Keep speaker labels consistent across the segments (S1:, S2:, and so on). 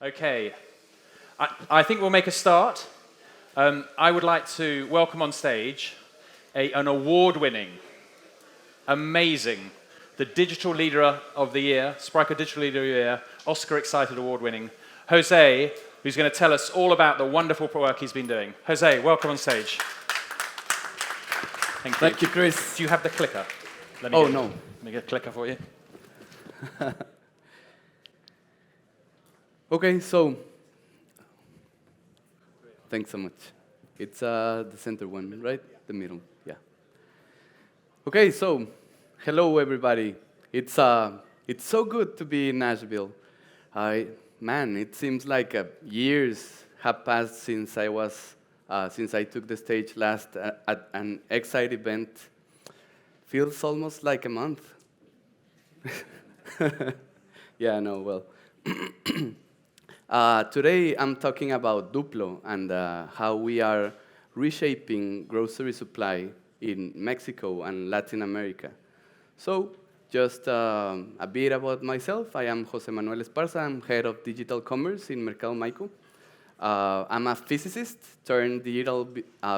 S1: Okay, I think we'll make a start. I would like to welcome on stage an award-winning, amazing, the Digital Leader of the Year, Spryker Digital Leader of the Year, Oscar-excited award-winning, Jose, who's going to tell us all about the wonderful work he's been doing. Jose, welcome on stage. Thank you.
S2: Thank you, Chris.
S1: Do you have the clicker?
S2: No.
S1: Let me get a clicker for you.
S2: Okay, so thanks so much. It's the center one, right? The middle, yeah. Okay, so hello everybody. It's so good to be in Nashville. Man, it seems like years have passed since I took the stage last at an Excite event. Feels almost like a month. Yeah, no, well. Today I'm talking about Duplo and how we are reshaping grocery supply in Mexico and Latin America. So, just a bit about myself. I am Jose Manuel Esparza. I'm head of digital commerce in Mercado Mayco. I'm a physicist turned digital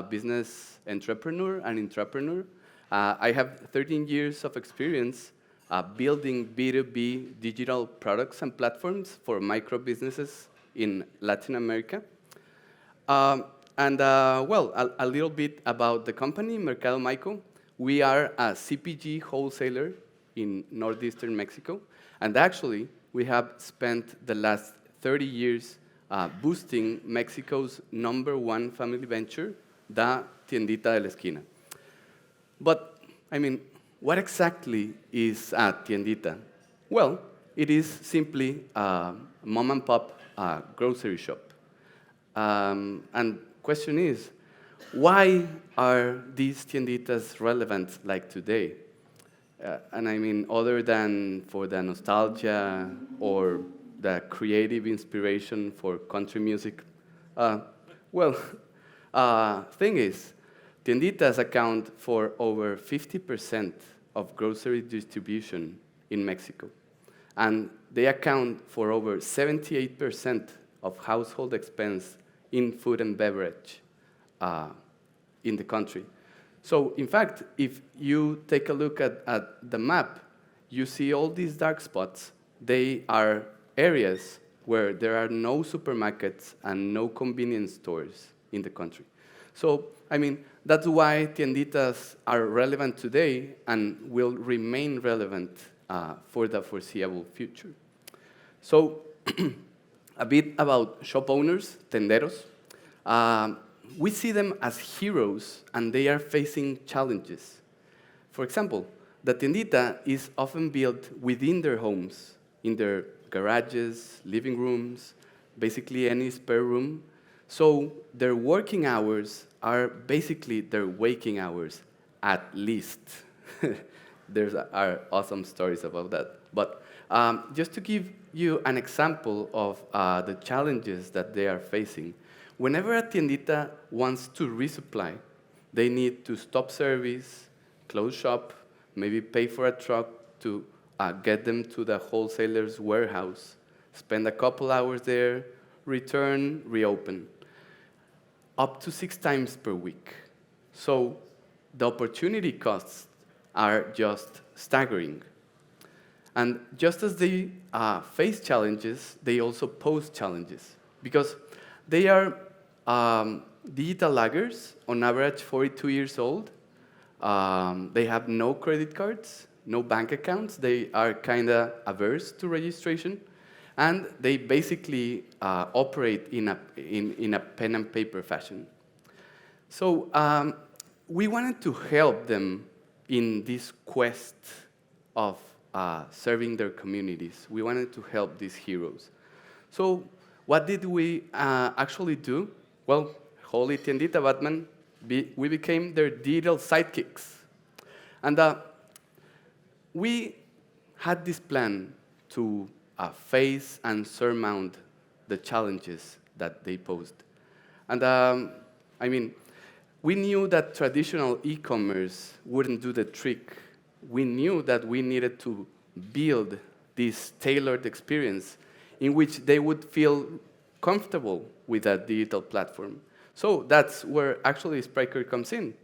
S2: business entrepreneur and intrapreneur. I have 13 years of experience building B2B digital products and platforms for micro businesses in Latin America. Well, a little bit about the company, Mercado Mayco. We are a CPG wholesaler in northeastern Mexico. And actually, we have spent the last 30 years boosting Mexico's #1 family venture, the Tiendita de la Esquina. But, I mean, what exactly is a tiendita? Well, it is simply a mom-and-pop grocery shop. And question is, why are these tienditas relevant like today? And I mean, other than for the nostalgia or the creative inspiration for country music, thing is, tienditas account for over 50% of grocery distribution in Mexico. And they account for over 78% of household expense in food and beverage in the country. So, in fact, if you take a look at the map, you see all these dark spots. They are areas where there are no supermarkets and no convenience stores in the country. So, I mean, that's why tienditas are relevant today and will remain relevant for the foreseeable future. So, a bit about shop owners, tenderos. We see them as heroes, and they are facing challenges. For example, the tiendita is often built within their homes, in their garages, living rooms, basically any spare room. So their working hours are basically their waking hours, at least. There are awesome stories about that. But just to give you an example of the challenges that they are facing, whenever a tiendita wants to resupply, they need to stop service, close shop, maybe pay for a truck to get them to the wholesaler's warehouse, spend a couple hours there, return, reopen, up to 6 times per week. So the opportunity costs are just staggering. And just as they face challenges, they also pose challenges, because they are digital laggers, on average 42 years old. They have no credit cards, no bank accounts. They are kind of averse to registration. And they basically operate in a pen and paper fashion. So we wanted to help them in this quest of serving their communities. We wanted to help these heroes. So what did we actually do? Well, Holy Tiendita Batman, we became their digital sidekicks. And we had this plan to face and surmount the challenges that they posed. And I mean, we knew that traditional e-commerce wouldn't do the trick. We knew that we needed to build this tailored experience in which they would feel comfortable with that digital platform. So that's where actually Spryker comes in.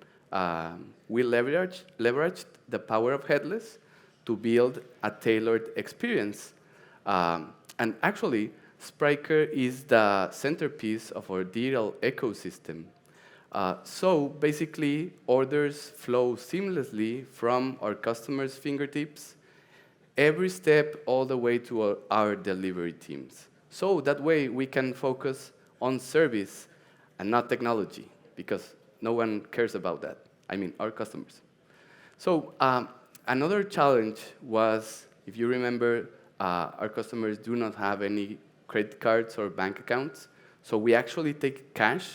S2: We leveraged the power of headless to build a tailored experience. And actually, Spryker is the centerpiece of our digital ecosystem. So basically, orders flow seamlessly from our customers' fingertips, every step all the way to our delivery teams. So that way we can focus on service and not technology, because no one cares about that. I mean, our customers. So another challenge was, if you remember, our customers do not have any credit cards or bank accounts. So we actually take cash.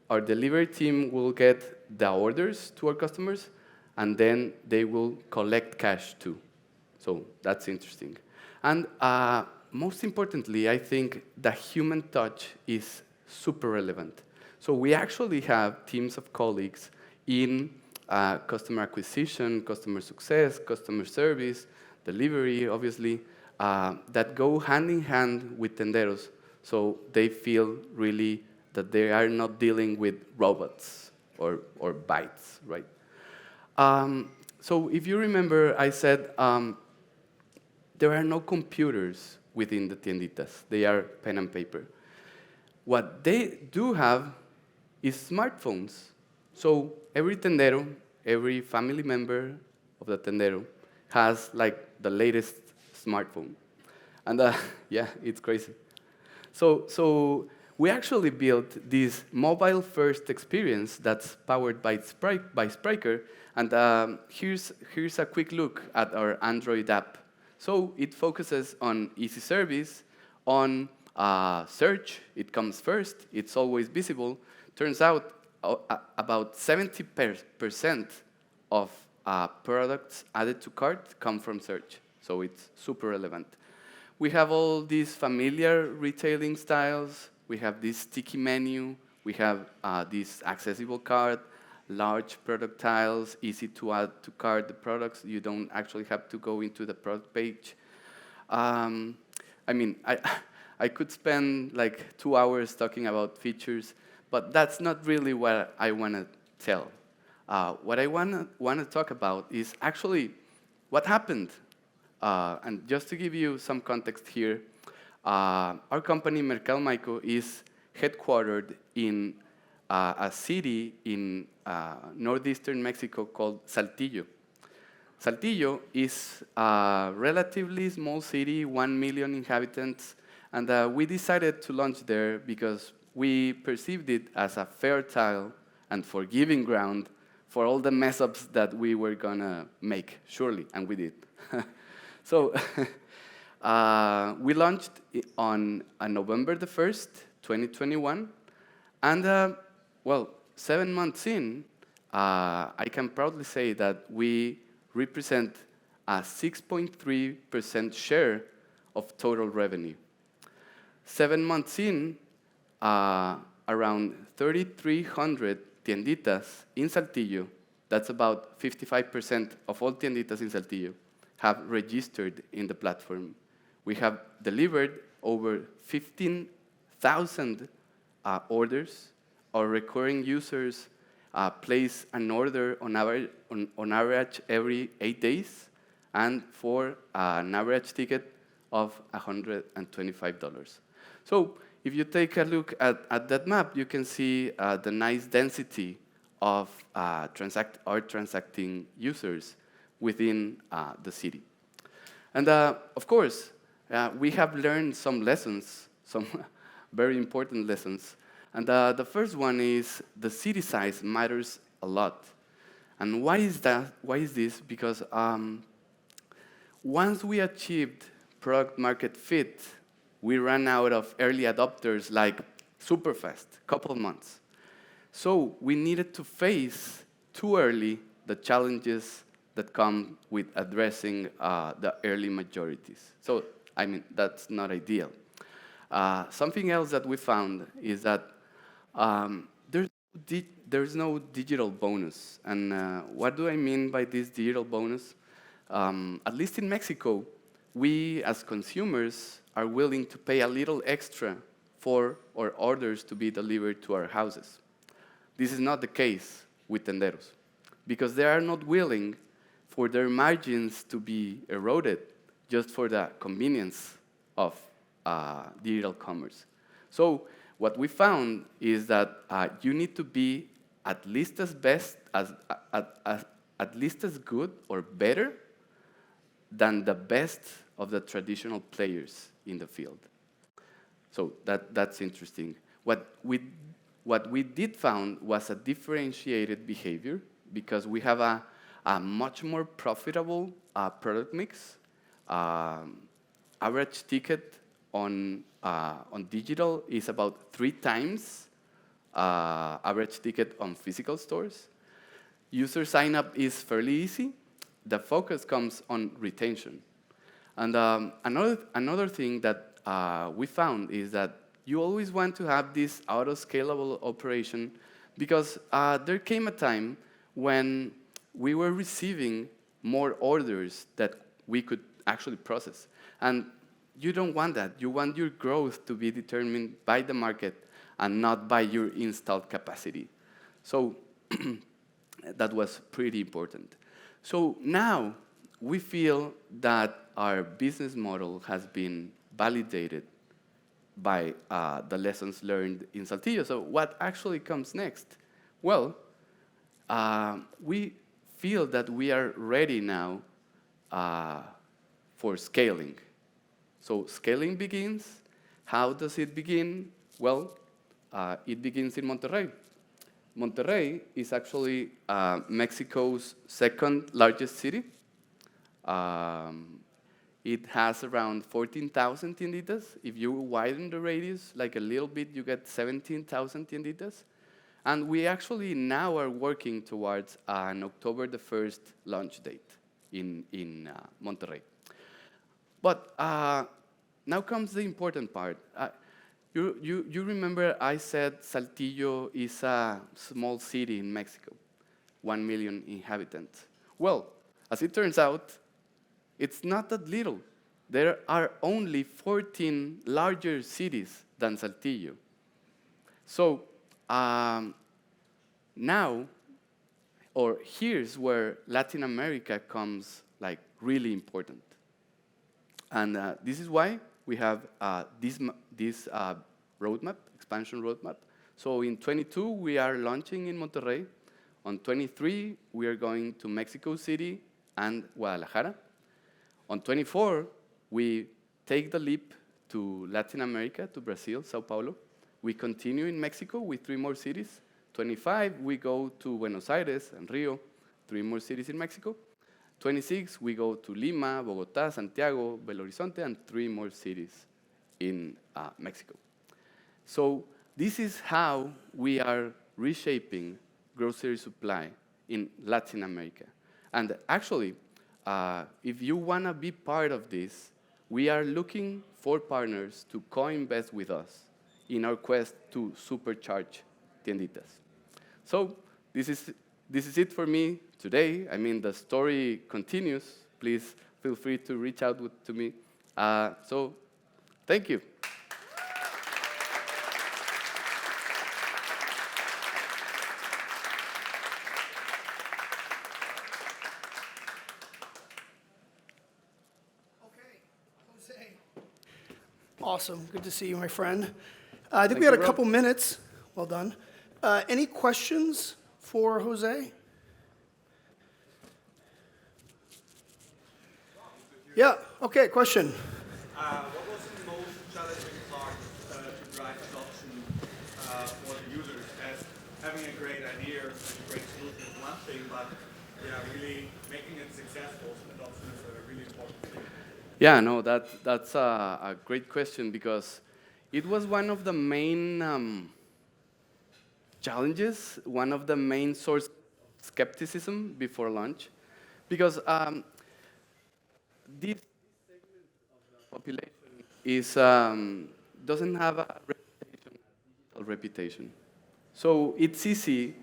S2: Our delivery team will get the orders to our customers, and then they will collect cash too. So that's interesting. And most importantly, I think the human touch is super relevant. So we actually have teams of colleagues in customer acquisition, customer success, customer service, delivery, obviously, that go hand in hand with tenderos, so they feel really that they are not dealing with robots or bytes, right? So if you remember, I said there are no computers within the tienditas. They are pen and paper. What they do have is smartphones. So every tendero, every family member of the tendero has like the latest smartphone. And yeah, it's crazy. So we actually built this mobile-first experience that's powered by Spryker. And here's a quick look at our Android app. So it focuses on easy service, on search. It comes first. It's always visible. Turns out about 70% of products added to cart come from search. So it's super relevant. We have all these familiar retailing styles. We have this sticky menu. We have this accessible cart, large product tiles, easy to add to cart the products. You don't actually have to go into the product page. I mean, I could spend like 2 hours talking about features, but that's not really what I want to tell. What I want to talk about is actually what happened. And just to give you some context here, our company, Mercado Mayco, is headquartered in a city in northeastern Mexico called Saltillo. Saltillo is a relatively small city, 1 million inhabitants, and we decided to launch there because we perceived it as a fertile and forgiving ground for all the mess-ups that we were gonna make, surely, and we did. So we launched on November the 1st, 2021, and well, 7 months in, I can proudly say that we represent a 6.3% share of total revenue. 7 months in, around 3,300 tienditas in Saltillo, that's about 55% of all tienditas in Saltillo, have registered in the platform. We have delivered over 15,000 orders. Our recurring users place an order on average every 8 days, and for an average ticket of $125. So if you take a look at that map, you can see the nice density of our transacting users within the city. And of course, we have learned some lessons, some very important lessons. And the first one is the city size matters a lot. And why is that? Why is this? Because once we achieved product market fit, we ran out of early adopters like super fast, couple of months. So we needed to face too early the challenges that come with addressing the early majorities. So, I mean, that's not ideal. Something else that we found is that there's no digital bonus. And what do I mean by this digital bonus? At least in Mexico, we as consumers are willing to pay a little extra for our orders to be delivered to our houses. This is not the case with tenderos, because they are not willing for their margins to be eroded just for the convenience of digital commerce. So what we found is that you need to be at least as good or better than the best of the traditional players in the field. So that's interesting. What we did found was a differentiated behavior, because we have a much more profitable product mix. Average ticket on digital is about 3 times average ticket on physical stores. User sign-up is fairly easy. The focus comes on retention. And another thing that we found is that you always want to have this auto-scalable operation, because there came a time when we were receiving more orders that we could actually process. And you don't want that. You want your growth to be determined by the market and not by your installed capacity. So that was pretty important. So now we feel that our business model has been validated by the lessons learned in Saltillo. So what actually comes next? Well, we feel that we are ready now for scaling. So scaling begins. How does it begin? Well, it begins in Monterrey. Monterrey is actually Mexico's second largest city. It has around 14,000 tienditas. If you widen the radius like a little bit, you get 17,000 tienditas. And we actually now are working towards an October the 1st launch date in Monterrey. But now comes the important part. You remember I said Saltillo is a small city in Mexico, 1 million inhabitants. Well, as it turns out, it's not that little. There are only 14 larger cities than Saltillo. So now, or here's where Latin America comes like really important. And this is why we have this roadmap, expansion roadmap. So in 22, we are launching in Monterrey. On 23, we are going to Mexico City and Guadalajara. On 24, we take the leap to Latin America, to Brazil, Sao Paulo. We continue in Mexico with 3 more cities. 25, we go to Buenos Aires and Rio, 3 more cities in Mexico. 26, we go to Lima, Bogotá, Santiago, Belo Horizonte, and 3 more cities in Mexico. So this is how we are reshaping grocery supply in Latin America. And actually, if you want to be part of this, we are looking for partners to co-invest with us in our quest to supercharge tienditas. So this is it for me today. I mean, the story continues. Please feel free to reach out to me. So thank you.
S3: Awesome. Good to see you, my friend. I think we had a couple minutes. Well done. Any questions for Jose? Yeah. Okay, question.
S4: What was the most challenging part to drive adoption for the users? As having a great idea and a great solution is one thing, but really making it successful, adoption is a really important thing.
S2: Yeah, no, that's a great question, because it was one of the main challenges, one of the main sources of skepticism before launch, because this segment of the population is doesn't have a digital reputation. So it's easy,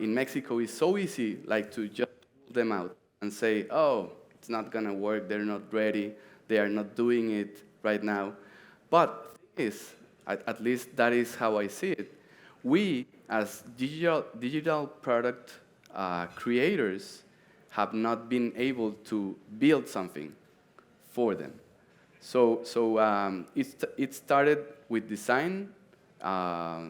S2: in Mexico, it's so easy like to just pull them out and say, oh, it's not going to work, they're not ready, they are not doing it, right now. But the thing is, at least that is how I see it, we as digital product creators have not been able to build something for them. It started with design, a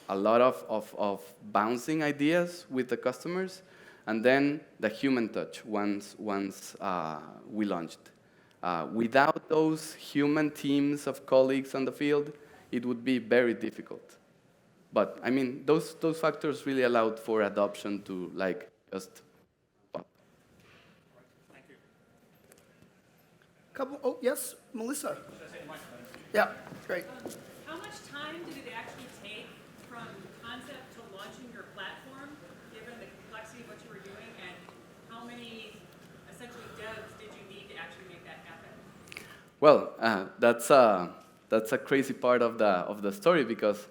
S2: lot of bouncing ideas with the customers, and then the human touch once we launched. Without those human teams of colleagues on the field, it would be very difficult. But I mean, those factors really allowed for adoption to like just pop.
S3: Couple, oh, yes, Melissa. Yeah, great.
S5: How much time did it actually take from concept to launching your platform, given the complexity of what you were doing, and how many essentially devs did you need to actually make that happen?
S2: Well, that's a crazy part of the story because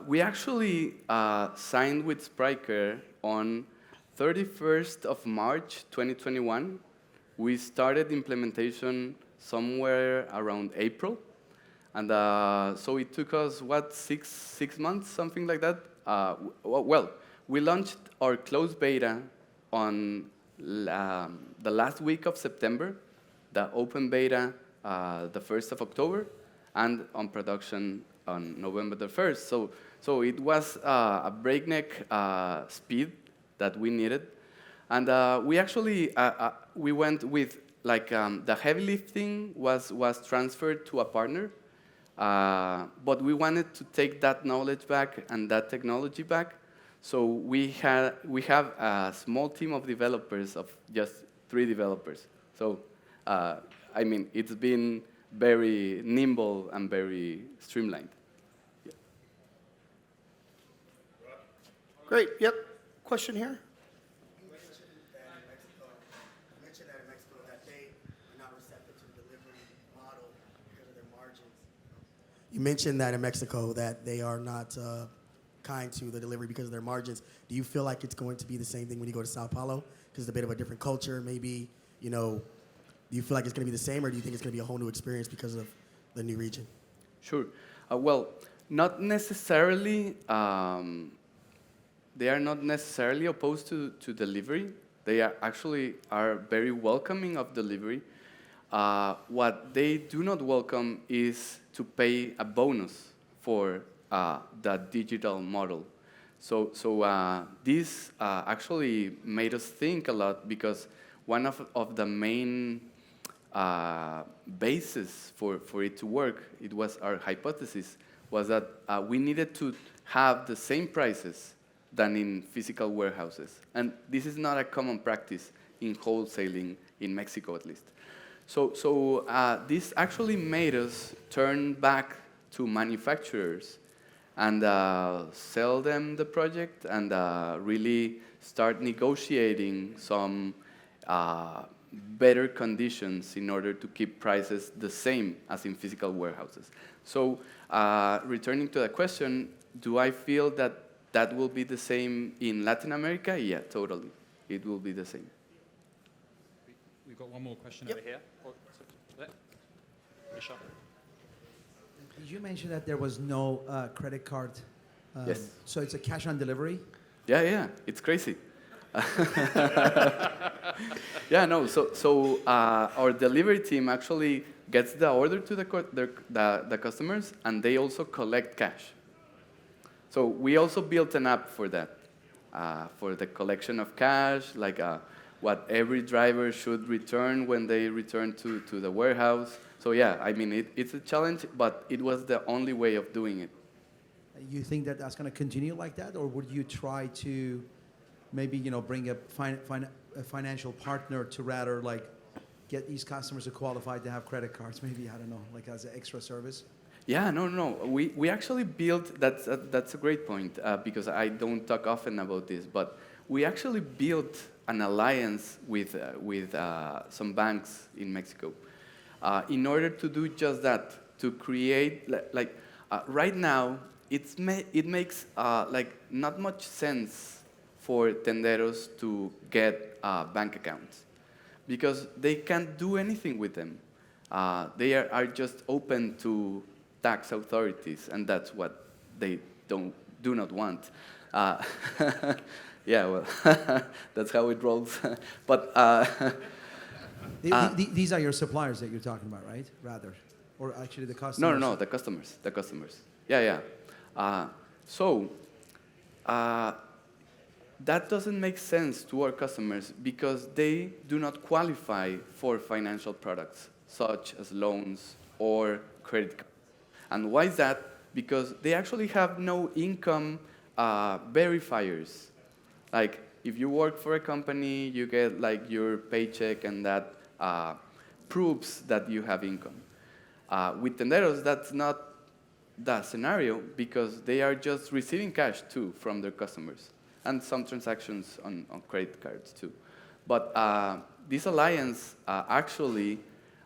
S2: we actually signed with Spryker on 31st of March 2021. We started implementation somewhere around April. And so it took us, what, six months, something like that? Well, we launched our closed beta on the last week of September, the open beta the 1st of October, and on production on November the 1st. So it was a breakneck speed that we needed. And we actually, we went with, like, the heavy lifting was transferred to a partner, but we wanted to take that knowledge back and that technology back. So we have a small team of developers of just 3 developers. So, I mean, it's been very nimble and very streamlined. Yeah.
S3: Great, yep. Question here?
S6: You mentioned that in Mexico that they are not receptive to the delivery model because of their margins. You mentioned that in Mexico that they are not kind to the delivery because of their margins. Do you feel like it's going to be the same thing when you go to Sao Paulo? Because it's a bit of a different culture, maybe, you know, do you feel like it's going to be the same, or do you think it's going to be a whole new experience because of the new region?
S2: Sure. Well, not necessarily. They are not necessarily opposed to delivery. They are actually very welcoming of delivery. What they do not welcome is to pay a bonus for the digital model. So this actually made us think a lot, because one of the main basis for it to work, it was our hypothesis, was that we needed to have the same prices than in physical warehouses. And this is not a common practice in wholesaling, in Mexico at least. So this actually made us turn back to manufacturers and sell them the project and really start negotiating some better conditions in order to keep prices the same as in physical warehouses. So returning to the question, do I feel that that will be the same in Latin America? Yeah, totally. It will be the same.
S1: We've got one more question
S3: Yep.
S1: over here. Michelle.
S7: Did you mention that there was no credit card?
S2: Yes.
S7: So it's a cash on delivery?
S2: Yeah, it's crazy. Yeah, no, so our delivery team actually gets the order to the customers, and they also collect cash. So we also built an app for that, for the collection of cash, like what every driver should return when they return to the warehouse. So yeah, I mean, it's a challenge, but it was the only way of doing it.
S7: You think that that's going to continue like that, or would you try to maybe, you know, bring a financial partner to rather like get these customers to qualify to have credit cards? Maybe, I don't know, like as an extra service.
S2: Yeah, no. We actually built, that's a great point, because I don't talk often about this, but we actually built an alliance with some banks in Mexico in order to do just that, to create, right now, it makes like not much sense for tenderos to get bank accounts, because they can't do anything with them. they are just open to tax authorities, and that's what they do not want. Yeah, well, that's how it rolls. But
S7: These are your suppliers that you're talking about, right? Rather, or actually the customers?
S2: no, the customers. Yeah. So that doesn't make sense to our customers because they do not qualify for financial products such as loans or credit cards. And why is that? Because they actually have no income verifiers. Like, if you work for a company, you get like your paycheck, and that proves that you have income. With tenderos, that's not the scenario because they are just receiving cash too from their customers and some transactions on credit cards too. But this alliance actually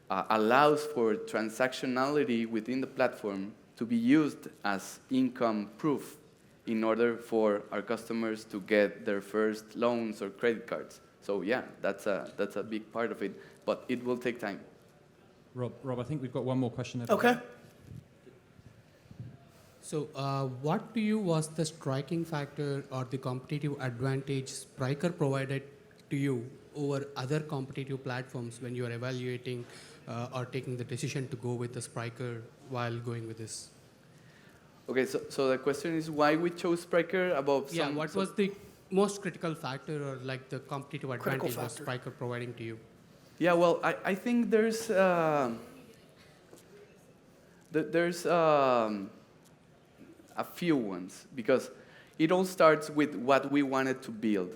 S2: allows for transactionality within the platform to be used as income proof in order for our customers to get their first loans or credit cards. So yeah, that's a big part of it, but it will take time.
S8: Rob, I think we've got one more question.
S3: Okay.
S9: So what to you was the striking factor or the competitive advantage Spryker provided to you over other competitive platforms when you are evaluating or taking the decision to go with the Spryker while going with this?
S2: Okay, so the question is why we chose Spryker above some...
S9: Yeah, what was the most critical factor or like the competitive
S3: Critical
S9: advantage was
S3: factor.
S9: Spryker providing to you?
S2: Yeah, well, I think there's a few ones, because it all starts with what we wanted to build,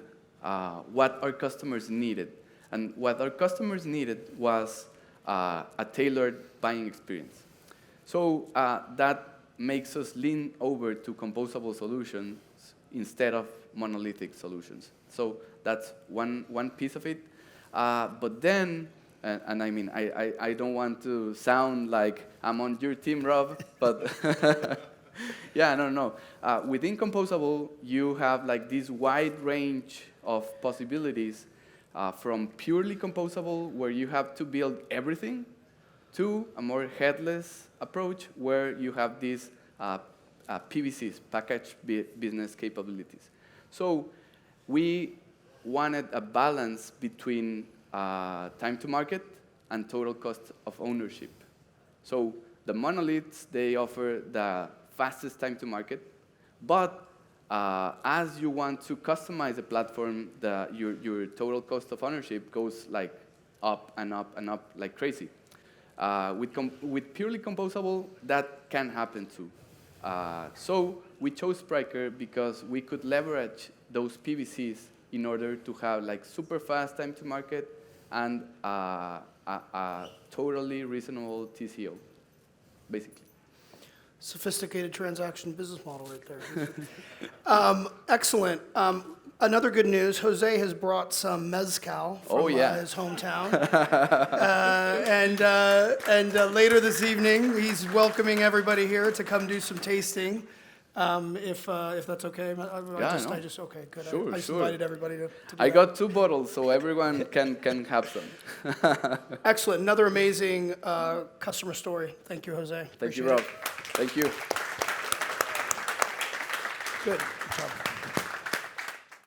S2: what our customers needed. And what our customers needed was a tailored buying experience. So that makes us lean over to composable solutions instead of monolithic solutions. So that's one piece of it. But then, and I mean, I don't want to sound like I'm on your team, Rob, but yeah, no. Within composable, you have like this wide range of possibilities from purely composable, where you have to build everything, to a more headless approach, where you have these PBCs, package business capabilities. So we wanted a balance between time to market and total cost of ownership. So the monoliths, they offer the fastest time to market, but as you want to customize the platform, your total cost of ownership goes like up and up and up like crazy. With purely composable, that can happen too. So we chose Spryker because we could leverage those PVCs in order to have like super fast time to market and a totally reasonable TCO, basically.
S3: Sophisticated transaction business model right there. Excellent. Another good news, Jose has brought some mezcal from his hometown. And later this evening, he's welcoming everybody here to come do some tasting, if that's okay. I just okay, good.
S2: Sure,
S3: I just invited everybody to do
S2: I
S3: that.
S2: got 2 bottles, so everyone can have some.
S3: Excellent. Another amazing customer story. Thank you, Jose.
S2: Thank you,
S3: Appreciate
S2: Rob.
S3: it.
S2: Thank you.
S3: Good. Good job.